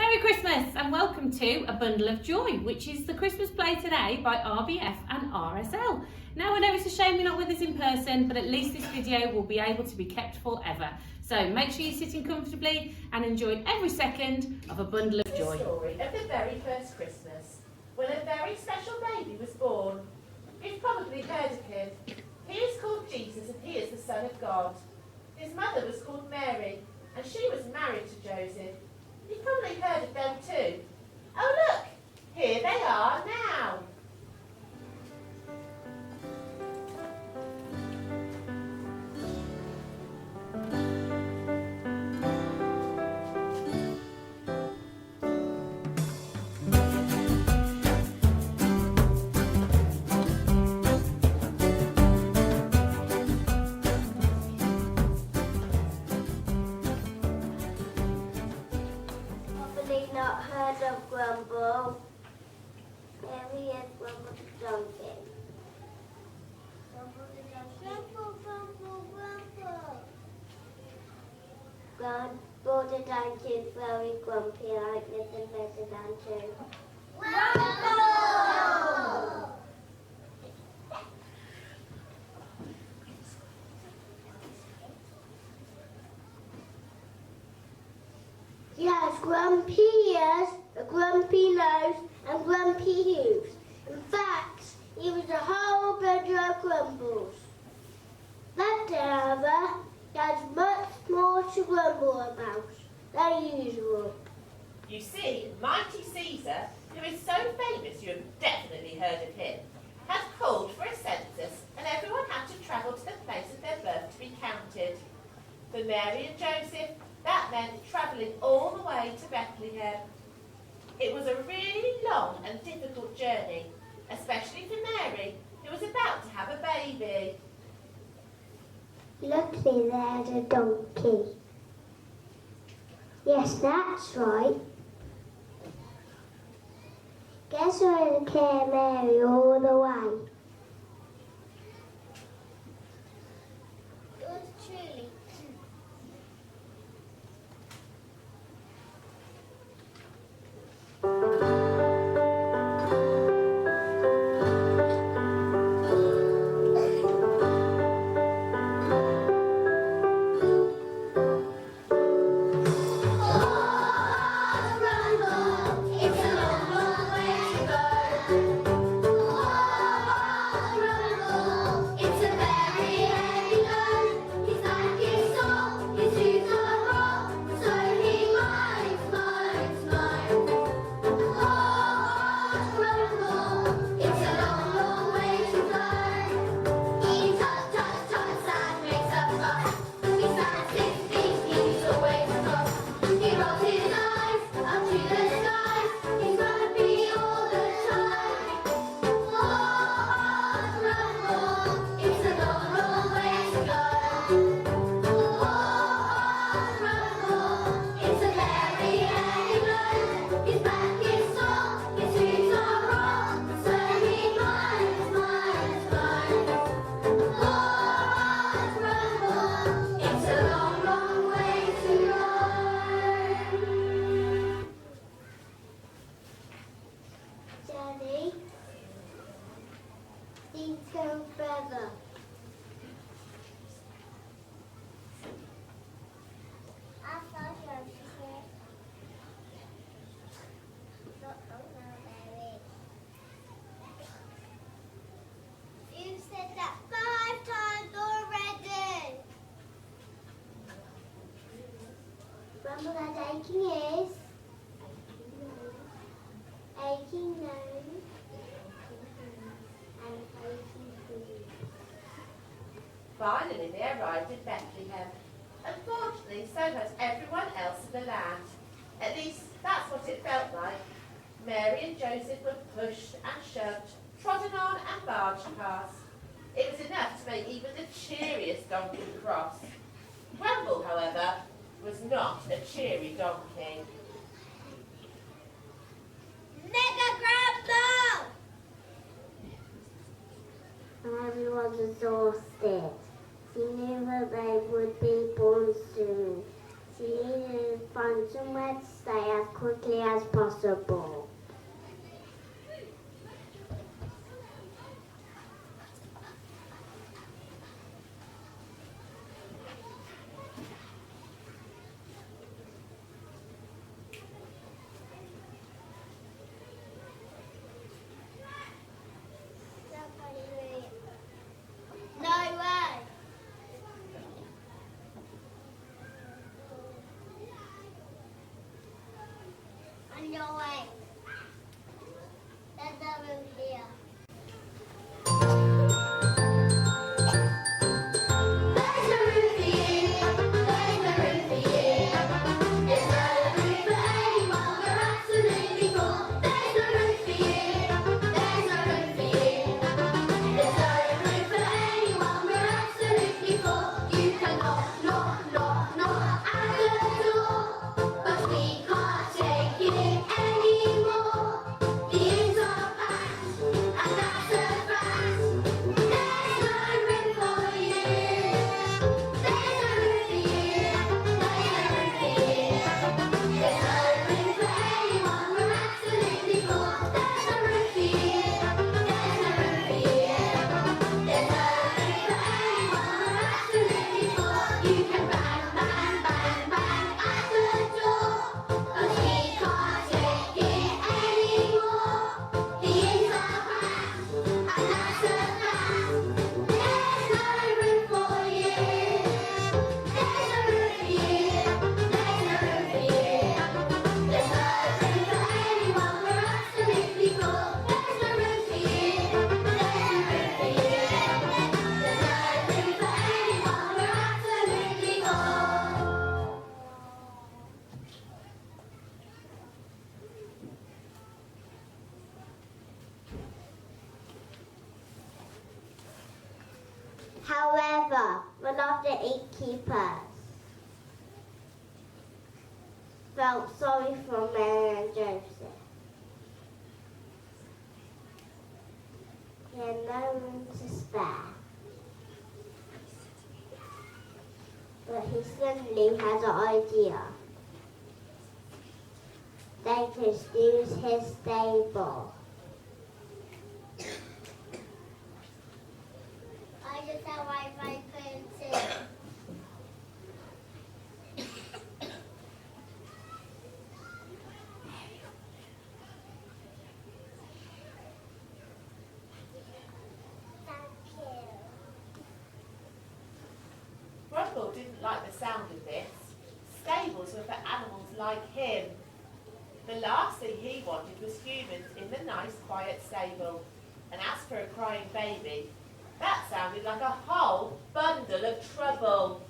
Merry Christmas and welcome to A Bundle of Joy, which is the Christmas play today by RBF and RSL. Now I know it's a shame you're not with us in person, but at least this video will be able to be kept forever. So make sure you're sitting comfortably and enjoy every second of A Bundle of Joy. The story of the very first Christmas, when a very special baby was born. You've probably heard of him. He is called Jesus and he is the Son of God. His mother was called Mary and she was married to Joseph. You've probably heard of them too. Oh look, here they are now. Not heard of Grumble. Mary is Grumble the donkey. Grumble the donkey. Grumble, Grumble, Grumble. Grumble the donkey is very grumpy like little President too. Grumble! He has grumpy ears, a grumpy nose, and grumpy hooves. In fact, he was a whole bunch of grumbles. That day, however, he has much more to grumble about than usual. You see, mighty Caesar, who is so famous you have definitely heard of him, had called for a census and everyone had to travel to the place of their birth to be counted. For Mary and Joseph, that meant travelling all the way to Bethlehem. It was a really long and difficult journey, especially for Mary, who was about to have a baby. Look me, there's a donkey. Yes, that's right. Guess I'll carry Mary all the way. Yours truly. Grumble has aching ears, aching nose, and aching feet. Finally they arrived in Bethlehem. Unfortunately, so has everyone else in the land. At least that's what it felt like. Mary and Joseph were pushed and shoved, trodden on and barged past. It was enough to make even the cheeriest donkey cross. Grumble, however, was not a cheery donkey. Mega Grumble! Everyone was exhausted. She knew that they would be born soon. vaccine and find somewhere to stay as quickly as possible. No way! On your way. There's no room here. There's no room for you. There's no room for you. There's no room for anyone. We're absolutely full. There's no room for you. There's no room for you. There's no room for anyone. We're absolutely full. You can knock, knock, knock, knock at the door, but we can't take it anymore. The inns are packed, and that's a fact. There's no room for you. There's no room for you. There's no room for you. There's no room for anyone. We're absolutely full. There's no room for you. There's no room for you. There's no room for anyone. We're absolutely full. You can bang, bang, bang, bang at the door, but we can't take it anymore. The inns are packed, and that's a fact. There's no room for you. There's no room for you. There's no room for you. There's no room for anyone. We're absolutely full. There's no room for you. There's no room for you. There's no room for anyone. We're absolutely full. However, one of the innkeepers felt sorry for Mary and Joseph. He had no room to spare. But he suddenly had an idea. They could use his stable. I just have Wi-Fi phone too. Thank you. Grumble didn't like the sound of this. Stables were for animals like him. The last thing he wanted was humans in the nice, quiet stable. And as for a crying baby, that sounded like a whole bundle of trouble.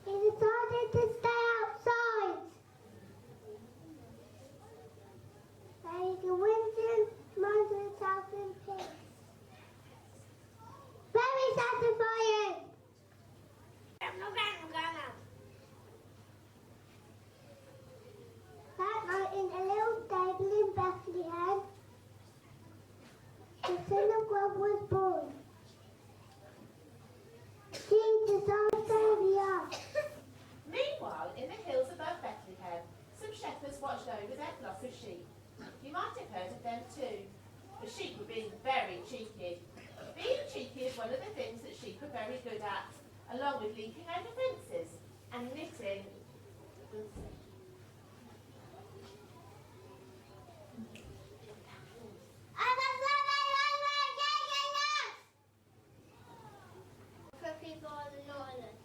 He decided to stay outside. So he can Winston mind himself in peace. Very satisfying. That night in a little stable in Bethlehem, the Son of God was born. Jesus our Saviour. Meanwhile, in the hills above Bethlehem, some shepherds watched over their flock of sheep. You might have heard of them too. The sheep were being very cheeky. Being cheeky is one of the things that sheep are very good at, along with leaping over fences and knitting. For people on the northern.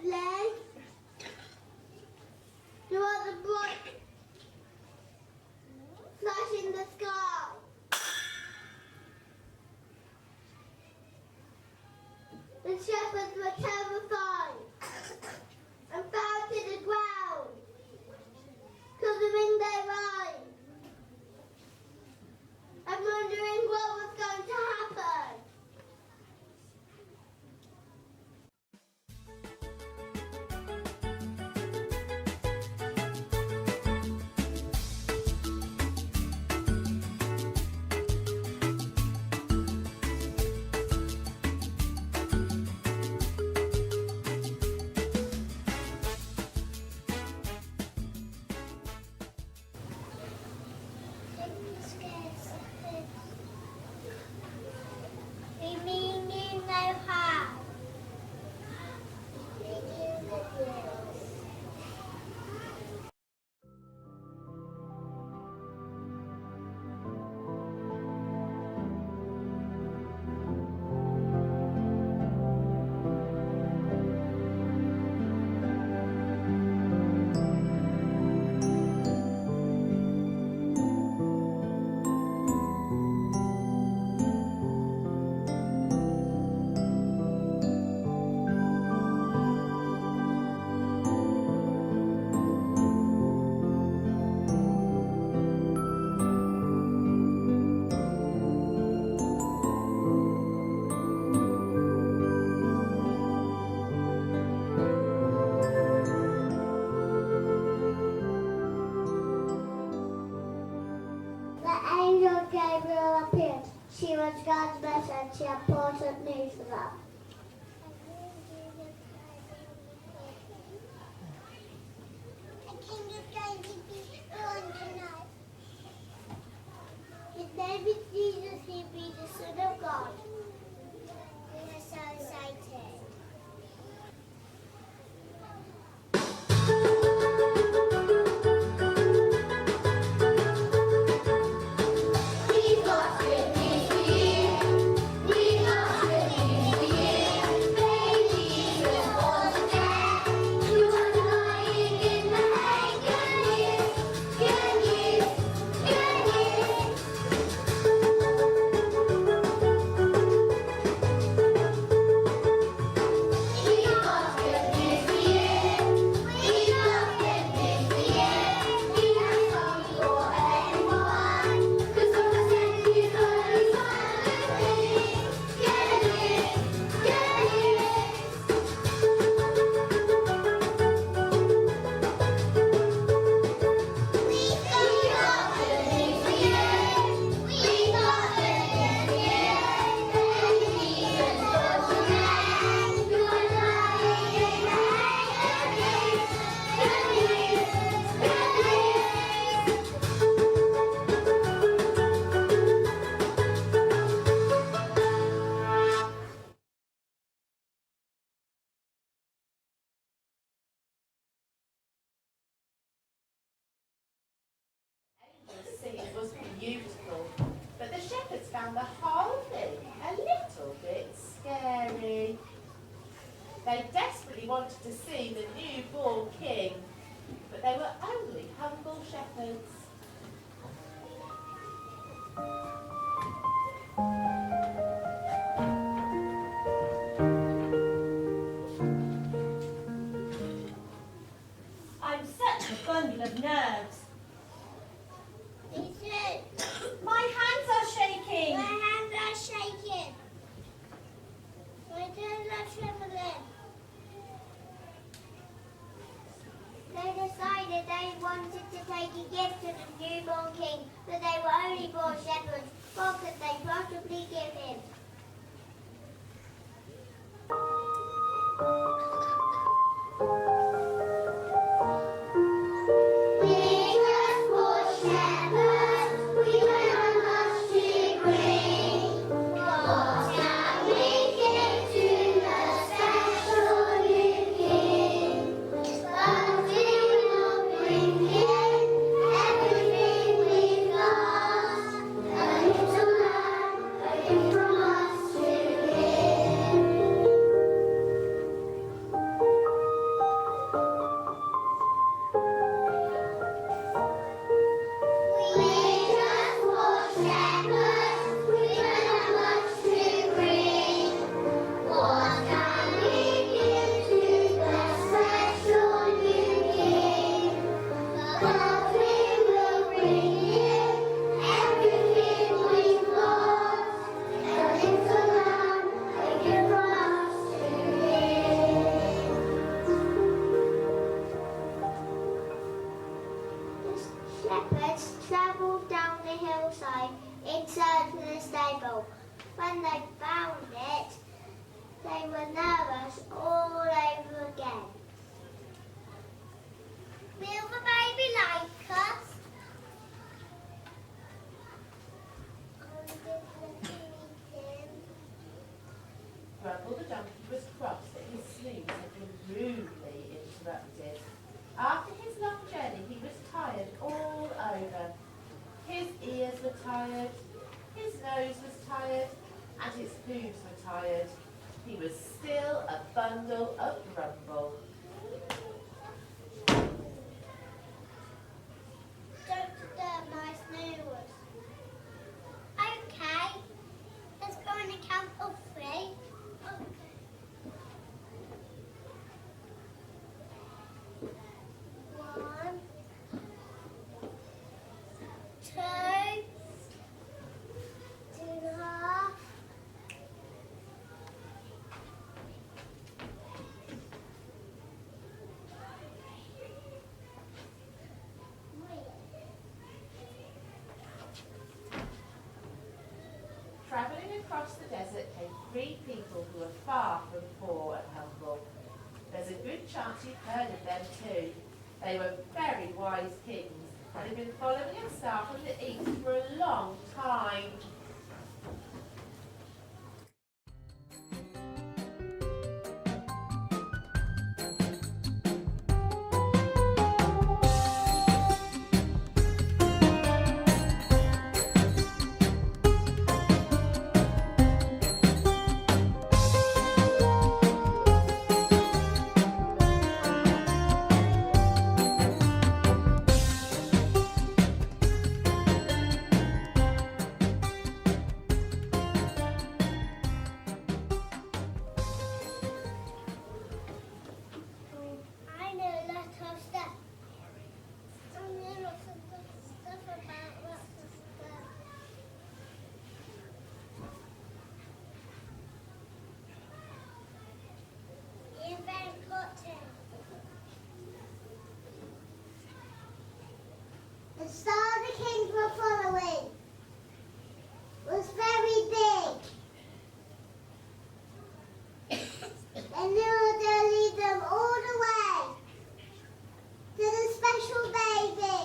sleigh? You want the bright flash in the sky? The shepherds were terrified and fell to the ground, covering their eyes and wondering what was going to happen. We mean you no harm. We do good wills. The angel Gabriel appeared. She was God's message. She had important news for them. A king is going to be born tonight. His name is Jesus. He'll be the Son of God. We are so excited. We've got good news for you. We've got good news for you. Baby Jesus born today. You are lying in the hay. Good news, good news, good news. We've got good news for you. We've got good news for you. We have some for everyone. 'Cause God has sent His only Son. Good news, good news. We've got good news for you. We've got good news for you. Baby Jesus born today. You are lying in the hay. Good news, good news, good news. The scene was beautiful, but the shepherds found the whole thing a little bit scary. They desperately wanted to see the newborn king, but they were only humble shepherds. I'm such a bundle of nerves. Me too. My hands are shaking. My hands are shaking. My toes are trembling. They decided they wanted to take a gift to the newborn king, but they were only poor shepherds. What could they possibly give him? We just poor shepherds, we don't have much to bring. What can we give to the special new king? But we will bring him everything we've got. A little lamb, a gift from us to him. Grumble the donkey was cross that his snooze had been rudely interrupted. After his long journey he was tired all over. His ears were tired, his nose was tired, and his hooves were tired. He was still a bundle of grumble. Don't disturb my snooze. Okay, let's go on a count of 3. Okay. 1, 2, 2.5. Travelling across the desert came 3 people who were far from poor and humble. There's a good chance you've heard of them too. They were very wise kings and had been following a star from the east for a long time. I know a lot of stuff. I know lots of stuff about lots of stuff. You're very important. The star the kings were following was very big. They knew they'd lead them all the way to the special baby,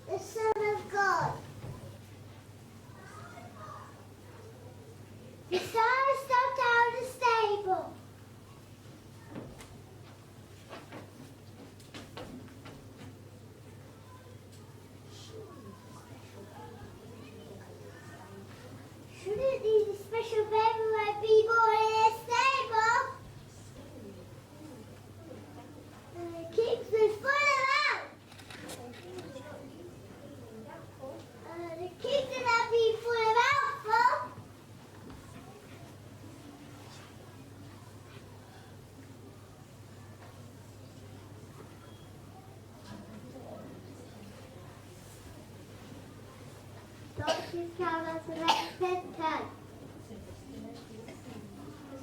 the Son of God. The star stepped out of the stable. Shouldn't these special baby might be born in a stable? Keeps us full of out. The kids are not being full of out, Doctors count us the next bedtime.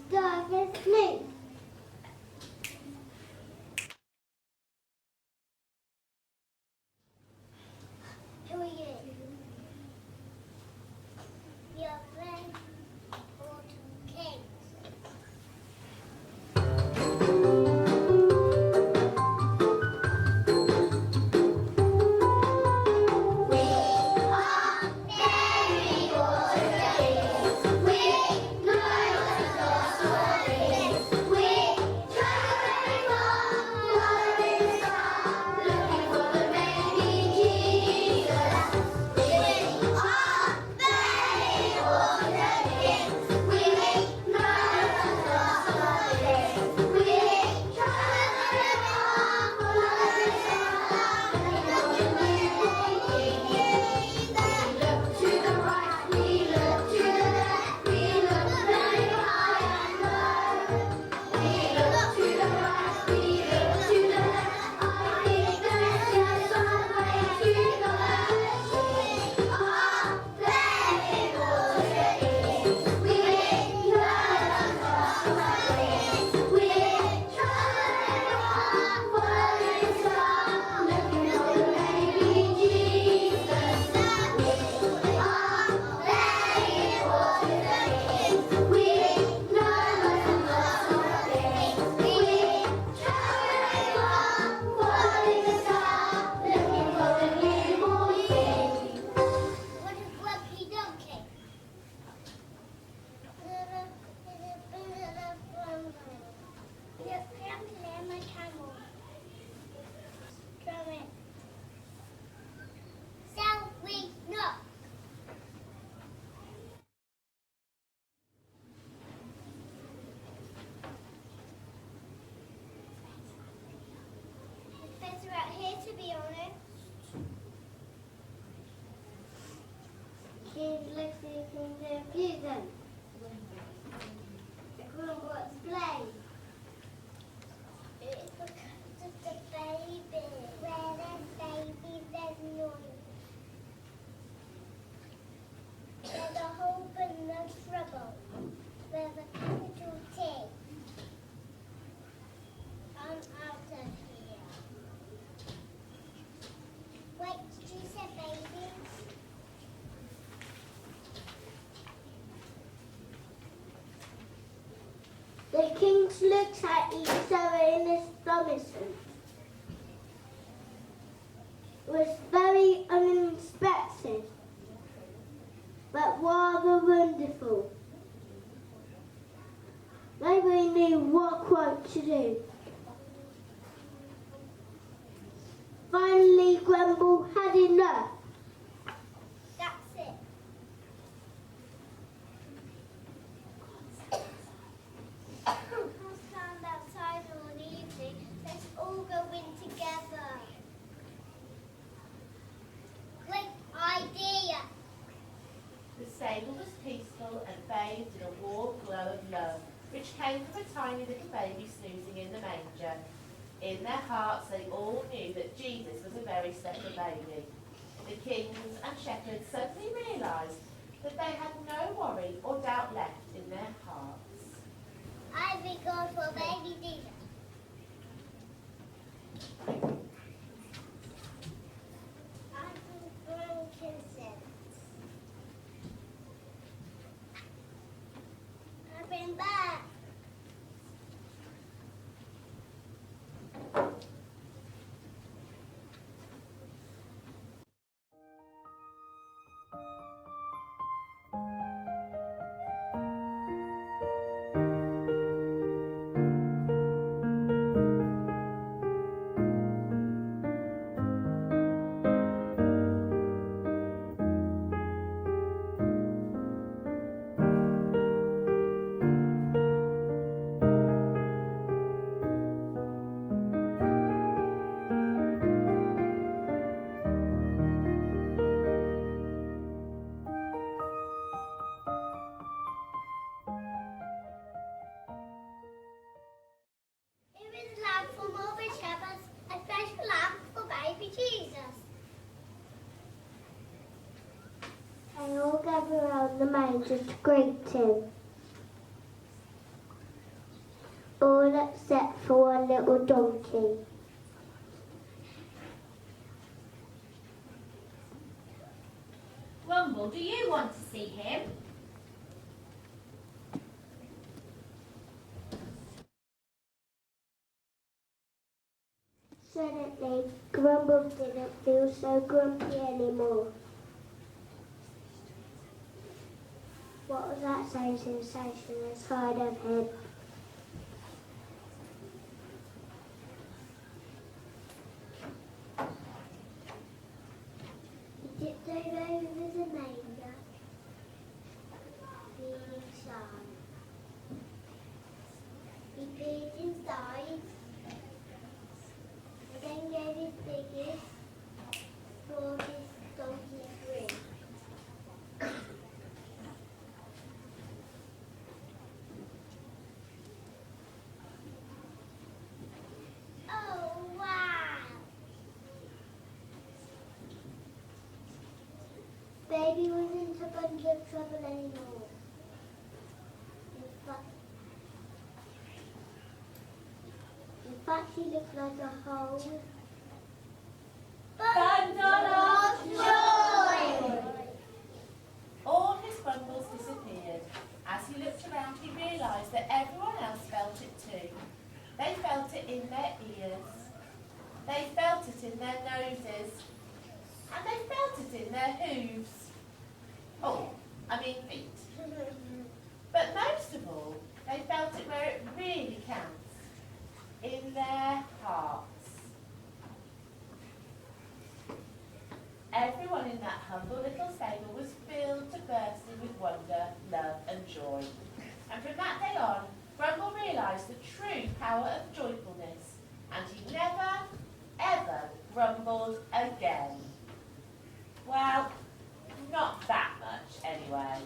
The dog is asleep. Who are you? Your friend, Autumn King. We are very good. looks like he can confuse them. The Grumble explains. It's because of the baby. Where there's babies, there's noise. There's a whole bunch of trouble. There's a capital T. I'm out of here. Wait, did you say baby? The kings looked at each other in astonishment. It was very unexpected, but rather wonderful. They really knew what to do. Finally, Grumble had enough. That's it. I'll stand outside all evening. Let's all go in together. Great idea. The stable was peaceful and bathed in a warm glow of love, which came from a tiny little baby snoozing in the manger. In their hearts they all knew that Jesus was a very special baby. The kings and shepherds suddenly realised that they had no worry or doubt left in their hearts. I've been going for baby Jesus. I've been frankincense. I've been back. They all gather around the manger to greet him. All except for one little donkey. Grumble, do you want to see him? Suddenly, Grumble didn't feel so grumpy anymore. What was that same sensation inside of him? He tiptoed over the manger, feeling shy. He peered inside, and then gave his biggest, broadest donkey grin. Oh, wow! Baby wasn't a bunch of trouble anymore. In fact, he looked like a whole Bundle of joy! All his grumbles disappeared. As he looked around, he realised that everyone else felt it too. They felt it in their ears. They felt it in their noses. And they felt it in their hooves. Oh, I mean feet. But most of all, they felt it where it really counts. In their hearts. Everyone in that humble little stable was filled to bursting with wonder, love and joy. And from that day on, Grumble realised the true power of joyfulness, and he never, ever grumbled again. Well, Not that much, anyway.